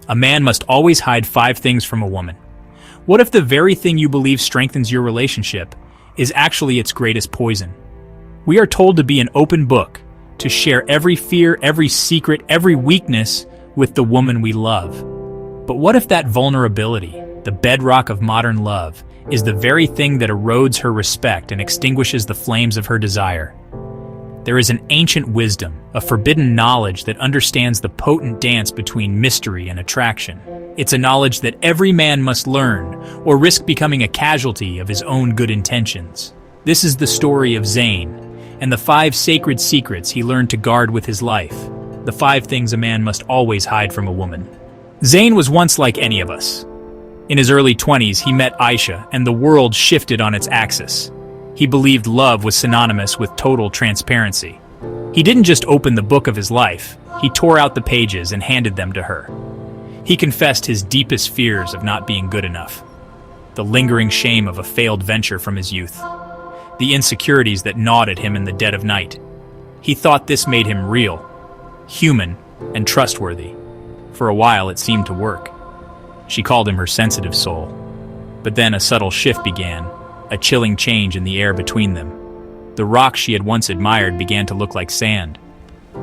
A man must always hide 5 things from a woman. What if the very thing you believe strengthens your relationship is actually its greatest poison? We are told to be an open book, to share every fear, every secret, every weakness with the woman we love. But what if that vulnerability, the bedrock of modern love, is the very thing that erodes her respect and extinguishes the flames of her desire? There is an ancient wisdom, a forbidden knowledge that understands the potent dance between mystery and attraction. It's a knowledge that every man must learn, or risk becoming a casualty of his own good intentions. This is the story of Zane, and the 5 sacred secrets he learned to guard with his life. The 5 things a man must always hide from a woman. Zane was once like any of us. In his early 20s, he met Aisha, and the world shifted on its axis. He believed love was synonymous with total transparency. He didn't just open the book of his life, he tore out the pages and handed them to her. He confessed his deepest fears of not being good enough, the lingering shame of a failed venture from his youth, the insecurities that gnawed at him in the dead of night. He thought this made him real, human, and trustworthy. For a while it seemed to work. She called him her sensitive soul. But then a subtle shift began, a chilling change in the air between them. The rock she had once admired began to look like sand.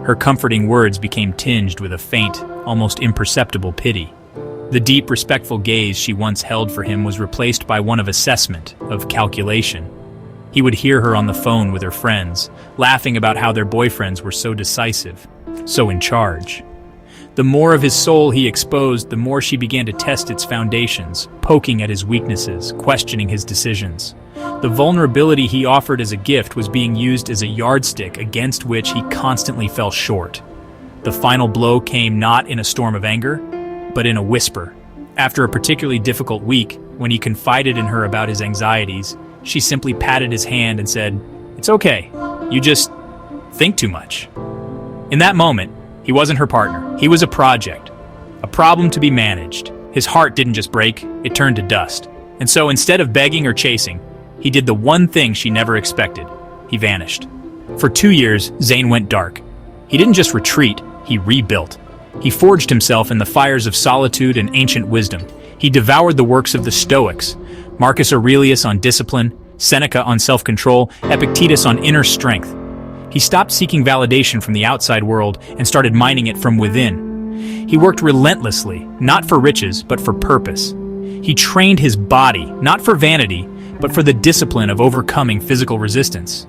Her comforting words became tinged with a faint, almost imperceptible pity. The deep, respectful gaze she once held for him was replaced by one of assessment, of calculation. He would hear her on the phone with her friends, laughing about how their boyfriends were so decisive, so in charge. The more of his soul he exposed, the more she began to test its foundations, poking at his weaknesses, questioning his decisions. The vulnerability he offered as a gift was being used as a yardstick against which he constantly fell short. The final blow came not in a storm of anger, but in a whisper. After a particularly difficult week, when he confided in her about his anxieties, she simply patted his hand and said, "It's okay, you just think too much." In that moment, he wasn't her partner. He was a project, a problem to be managed. His heart didn't just break, it turned to dust. And so instead of begging or chasing, he did the one thing she never expected. He vanished. For 2 years, Zane went dark. He didn't just retreat, he rebuilt. He forged himself in the fires of solitude and ancient wisdom. He devoured the works of the Stoics, Marcus Aurelius on discipline, Seneca on self-control, Epictetus on inner strength. He stopped seeking validation from the outside world and started mining it from within. He worked relentlessly, not for riches, but for purpose. He trained his body, not for vanity, but for the discipline of overcoming physical resistance.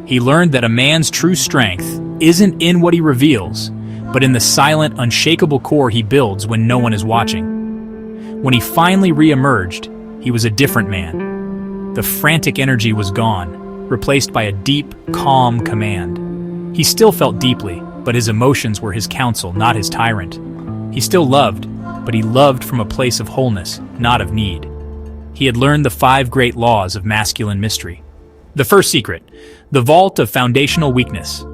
He learned that a man's true strength isn't in what he reveals, but in the silent, unshakable core he builds when no one is watching. When he finally re-emerged, he was a different man. The frantic energy was gone, replaced by a deep, calm command. He still felt deeply, but his emotions were his counsel, not his tyrant. He still loved, but he loved from a place of wholeness, not of need. He had learned the 5 great laws of masculine mystery. The first secret, the vault of foundational weakness.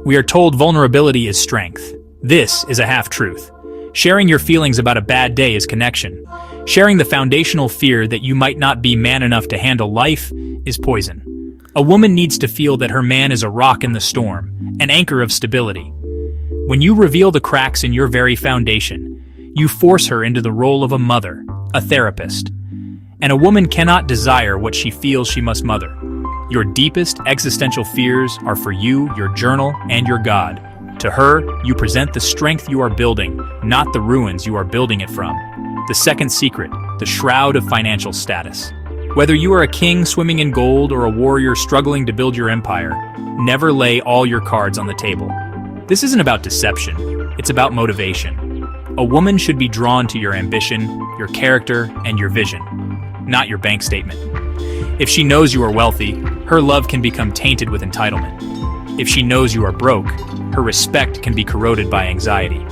We are told vulnerability is strength. This is a half-truth. Sharing your feelings about a bad day is connection. Sharing the foundational fear that you might not be man enough to handle life is poison. A woman needs to feel that her man is a rock in the storm, an anchor of stability. When you reveal the cracks in your very foundation, you force her into the role of a mother, a therapist. And a woman cannot desire what she feels she must mother. Your deepest existential fears are for you, your journal, and your God. To her, you present the strength you are building, not the ruins you are building it from. The second secret, the shroud of financial status. Whether you are a king swimming in gold or a warrior struggling to build your empire, never lay all your cards on the table. This isn't about deception, it's about motivation. A woman should be drawn to your ambition, your character, and your vision, not your bank statement. If she knows you are wealthy, her love can become tainted with entitlement. If she knows you are broke, her respect can be corroded by anxiety.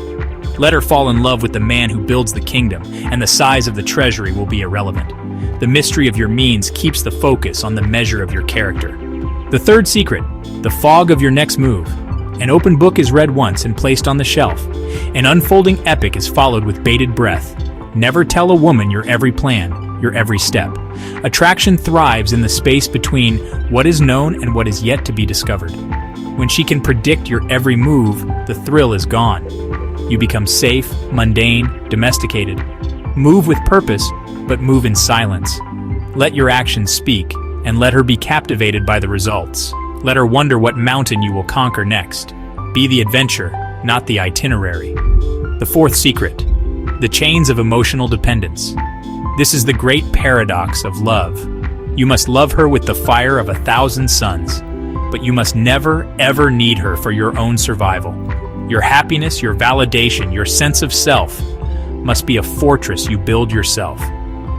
Let her fall in love with the man who builds the kingdom, and the size of the treasury will be irrelevant. The mystery of your means keeps the focus on the measure of your character. The third secret, the fog of your next move. An open book is read once and placed on the shelf. An unfolding epic is followed with bated breath. Never tell a woman your every plan, your every step. Attraction thrives in the space between what is known and what is yet to be discovered. When she can predict your every move, the thrill is gone. You become safe, mundane, domesticated. Move with purpose, but move in silence. Let your actions speak, and let her be captivated by the results. Let her wonder what mountain you will conquer next. Be the adventure, not the itinerary. The fourth secret: the chains of emotional dependence. This is the great paradox of love. You must love her with the fire of 1,000 suns, but you must never, ever need her for your own survival. Your happiness, your validation, your sense of self must be a fortress you build yourself.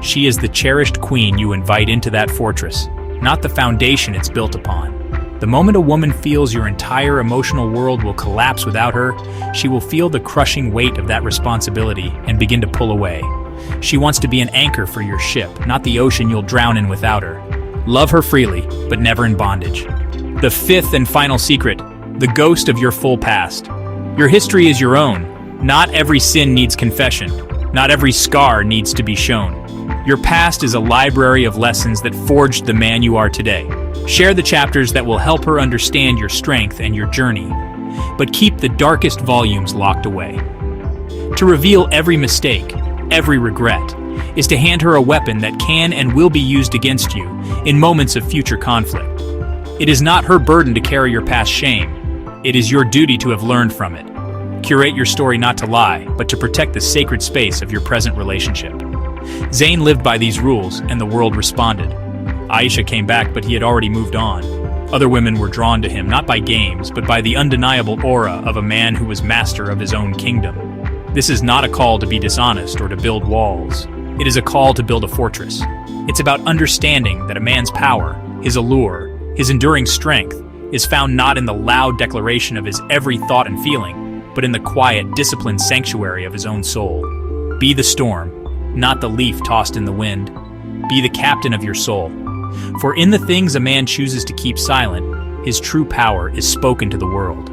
She is the cherished queen you invite into that fortress, not the foundation it's built upon. The moment a woman feels your entire emotional world will collapse without her, she will feel the crushing weight of that responsibility and begin to pull away. She wants to be an anchor for your ship, not the ocean you'll drown in without her. Love her freely, but never in bondage. The fifth and final secret: the ghost of your full past. Your history is your own. Not every sin needs confession. Not every scar needs to be shown. Your past is a library of lessons that forged the man you are today. Share the chapters that will help her understand your strength and your journey, but keep the darkest volumes locked away. To reveal every mistake, every regret, is to hand her a weapon that can and will be used against you in moments of future conflict. It is not her burden to carry your past shame. It is your duty to have learned from it. Curate your story not to lie, but to protect the sacred space of your present relationship. Zane lived by these rules, and the world responded. Aisha came back, but he had already moved on. Other women were drawn to him, not by games, but by the undeniable aura of a man who was master of his own kingdom. This is not a call to be dishonest or to build walls. It is a call to build a fortress. It's about understanding that a man's power, his allure, his enduring strength, is found not in the loud declaration of his every thought and feeling, but in the quiet, disciplined sanctuary of his own soul. Be the storm, not the leaf tossed in the wind. Be the captain of your soul. For in the things a man chooses to keep silent, his true power is spoken to the world.